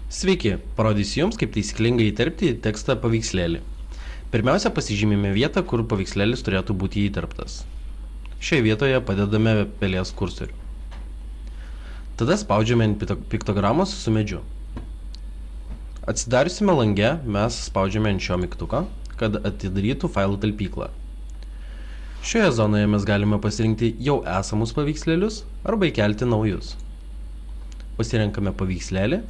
Sveiki, parodysiu Jums, kaip taisyklingai įterpti į tekstą paveikslėlį. Pirmiausia, pasižymime vietą, kur paveikslėlis turėtų būti įterptas. Šioje vietoje padedame pelės kursorių. Tada spaudžiame ant piktogramos su medžiu. Atsidariusime lange mes spaudžiame ant šio mygtuko, kad atidarytų failų talpyklą. Šioje zonoje mes galime pasirinkti jau esamus paveikslėlius arba įkelti naujus. Pasirenkame paveikslėlį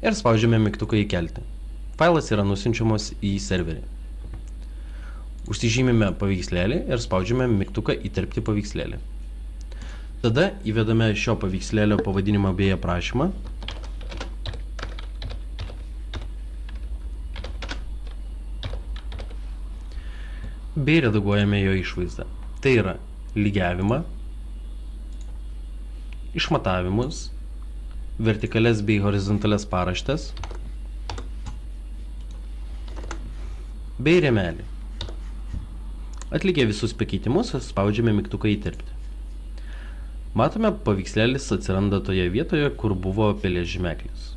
ir spaudžiame mygtuką įkelti. Failas yra nusiunčiamas į serverį. Užsižymime paveikslėlį ir spaudžiame mygtuką įterpti paveikslėlį. Tada įvedame šio paveikslėlio pavadinimą bei aprašymą. Bei redaguojame jo išvaizdą. Tai yra lygiavimą, išmatavimus, vertikales bei horizontales paraštes bei rėmelį. Atlikę visus pakeitimus, spaudžiame mygtuką įterpti. Matome, paveikslėlis atsiranda toje vietoje, kur buvo pelės žymeklis.